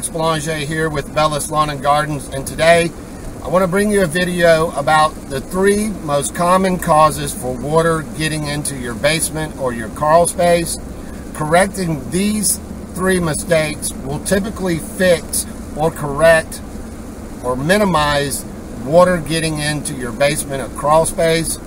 Brooks Belanger here with Bellis Lawn and Gardens, and today I want to bring you a video about the 3 most common causes for water getting into your basement or your crawl space. Correcting these 3 mistakes will typically fix or correct or minimize water getting into your basement or crawl space.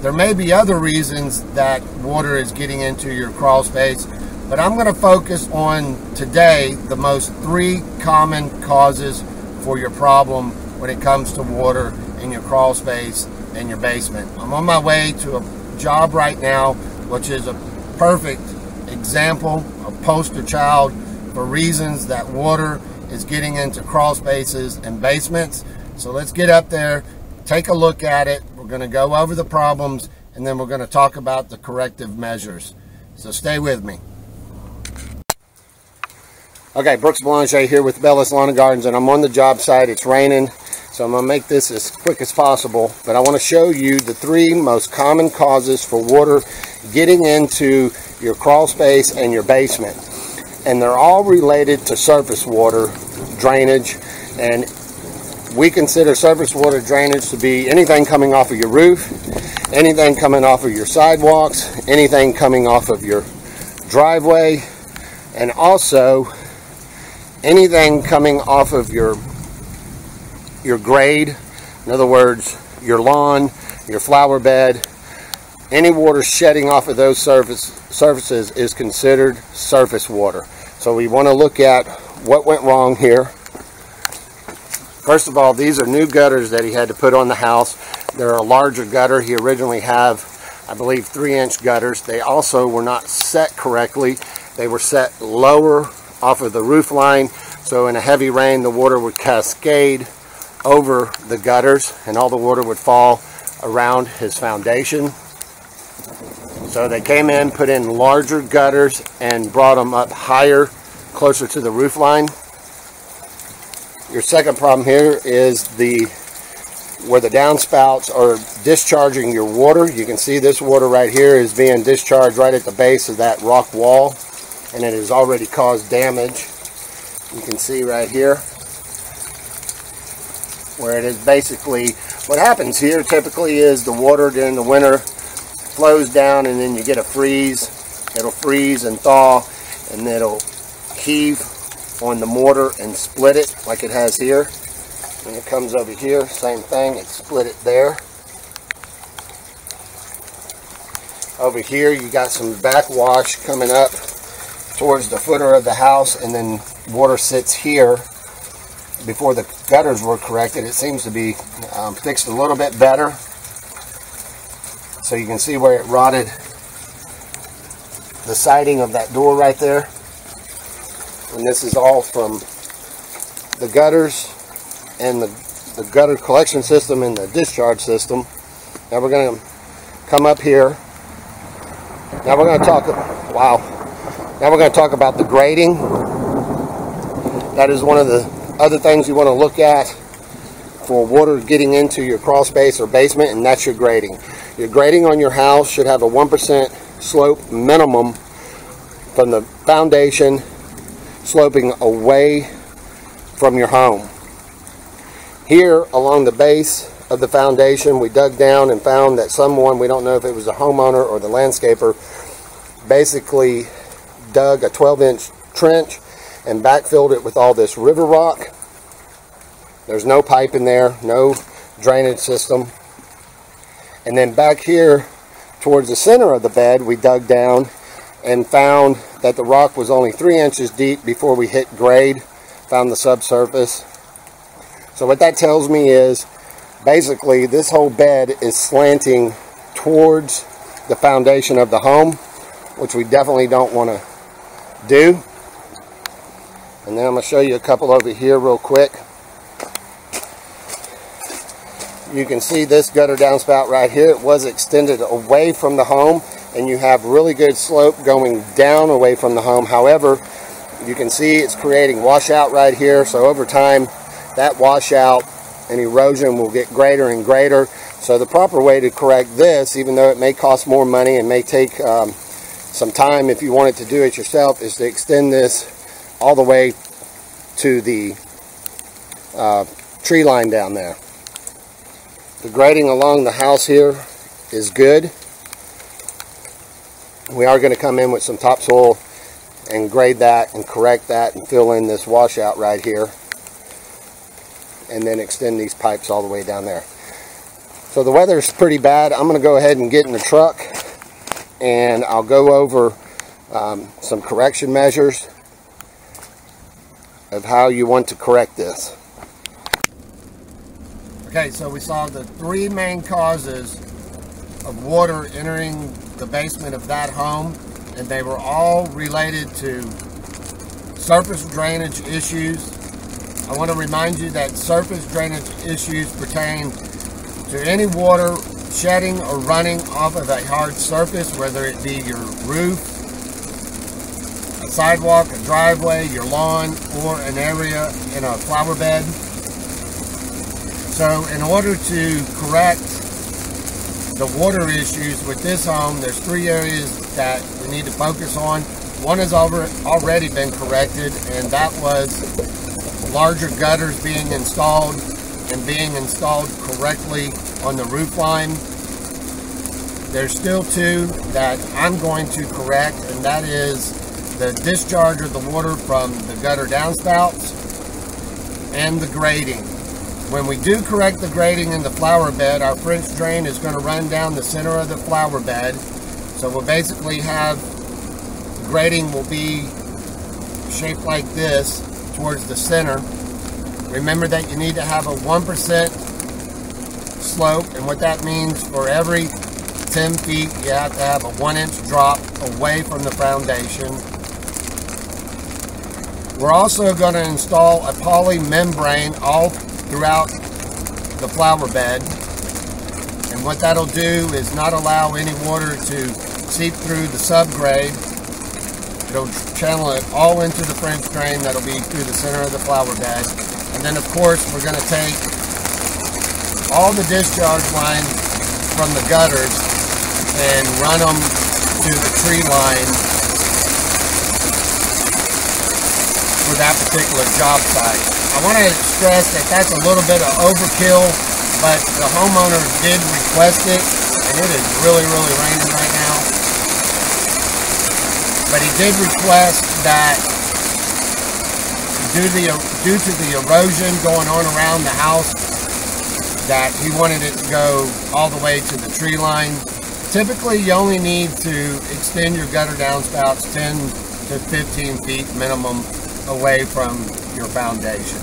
There may be other reasons that water is getting into your crawl space, but I'm going to focus on today the most 3 common causes for your problem when it comes to water in your crawl space and your basement. I'm on my way to a job right now, which is a perfect example, a poster child for reasons that water is getting into crawl spaces and basements. So let's get up there, take a look at it. We're going to go over the problems, and then we're going to talk about the corrective measures. So stay with me. Okay, Brooks Belanger here with Bellis Lawn and Gardens, and I'm on the job site. It's raining, so I'm going to make this as quick as possible. But I want to show you the 3 most common causes for water getting into your crawl space and your basement. And they're all related to surface water drainage. And we consider surface water drainage to be anything coming off of your roof, anything coming off of your sidewalks, anything coming off of your driveway, and also anything coming off of your grade. In other words, your lawn, your flower bed. Any water shedding off of those surfaces is considered surface water. So we want to look at what went wrong here. First of all, these are new gutters that he had to put on the house. They're a larger gutter. He originally have, I believe, 3-inch gutters. They also were not set correctly. They were set lower off of the roof line, so in a heavy rain the water would cascade over the gutters and all the water would fall around his foundation. So they came in, put in larger gutters, and brought them up higher, closer to the roof line. Your second problem here is where the downspouts are discharging your water. You can see this water right here is being discharged right at the base of that rock wall, and it has already caused damage. You can see right here where it is basically, what happens here typically is the water during the winter flows down, and then you get a freeze. It'll freeze and thaw, and then it'll heave on the mortar and split it like it has here. And it comes over here, same thing, it split it there. Over here you got some backwash coming up towards the footer of the house, and then water sits here. Before the gutters were corrected, it seems to be fixed a little bit better. So you can see where it rotted the siding of that door right there. And this is all from the gutters and the gutter collection system and the discharge system. Now we're going to come up here. Now we're going to talk, wow. Now we're going to talk about the grading. That is one of the other things you want to look at for water getting into your crawl space or basement, and that's your grading. Your grading on your house should have a 1% slope minimum from the foundation sloping away from your home. Here along the base of the foundation, we dug down and found that someone, we don't know if it was a homeowner or the landscaper, basically dug a 12-inch trench and backfilled it with all this river rock. There's no pipe in there, no drainage system. And then back here towards the center of the bed, we dug down and found that the rock was only 3 inches deep before we hit grade, found the subsurface. So what that tells me is basically this whole bed is slanting towards the foundation of the home, which we definitely don't want to do. And then I'm going to show you a couple over here real quick. You can see this gutter downspout right here. It was extended away from the home, and you have really good slope going down away from the home. However, you can see it's creating washout right here. So over time, that washout and erosion will get greater and greater. So the proper way to correct this, even though it may cost more money and may take some time if you wanted to do it yourself, is to extend this all the way to the tree line down there. The grading along the house here is good. We are going to come in with some topsoil and grade that and correct that and fill in this washout right here, and then extend these pipes all the way down there. So the weather's pretty bad. I'm going to go ahead and get in the truck, and I'll go over some correction measures of how you want to correct this. Okay, so we saw the three main causes of water entering the basement of that home, and they were all related to surface drainage issues. I want to remind you that surface drainage issues pertain to any water shedding or running off of a hard surface, whether it be your roof, a sidewalk, a driveway, your lawn, or an area in a flower bed. So in order to correct the water issues with this home, there's three areas that we need to focus on. One has already been corrected, and that was larger gutters being installed and being installed correctly on the roof line. There's still two that I'm going to correct, and that is the discharge of the water from the gutter downspouts and the grading. When we do correct the grading in the flower bed, our French drain is going to run down the center of the flower bed. So we'll basically have, the grading will be shaped like this towards the center. Remember that you need to have a 1% slope, and what that means, for every 10 feet you have to have a 1-inch drop away from the foundation. We're also going to install a poly membrane all throughout the flower bed, and what that'll do is not allow any water to seep through the subgrade. It'll channel it all into the French drain that'll be through the center of the flower bed. And then of course we're going to take all the discharge lines from the gutters and run them to the tree line for that particular job site. I want to stress that that's a little bit of overkill, but the homeowner did request it, and it is really raining right now. But he did request that due to the erosion going on around the house, that he wanted it to go all the way to the tree line. Typically, you only need to extend your gutter downspouts 10 to 15 feet minimum away from your foundation.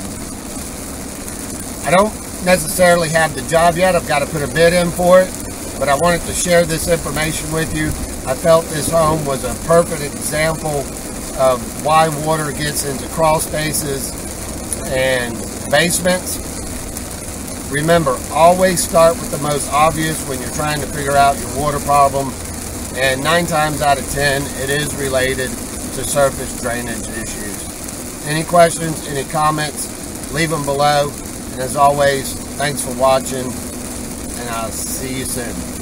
I don't necessarily have the job yet. I've got to put a bid in for it, but I wanted to share this information with you. I felt this home was a perfect example of why water gets into crawl spaces and basements. Remember, always start with the most obvious when you're trying to figure out your water problem, and 9 times out of 10 it is related to surface drainage issues. Any questions, any comments, leave them below. And as always, thanks for watching, and I'll see you soon.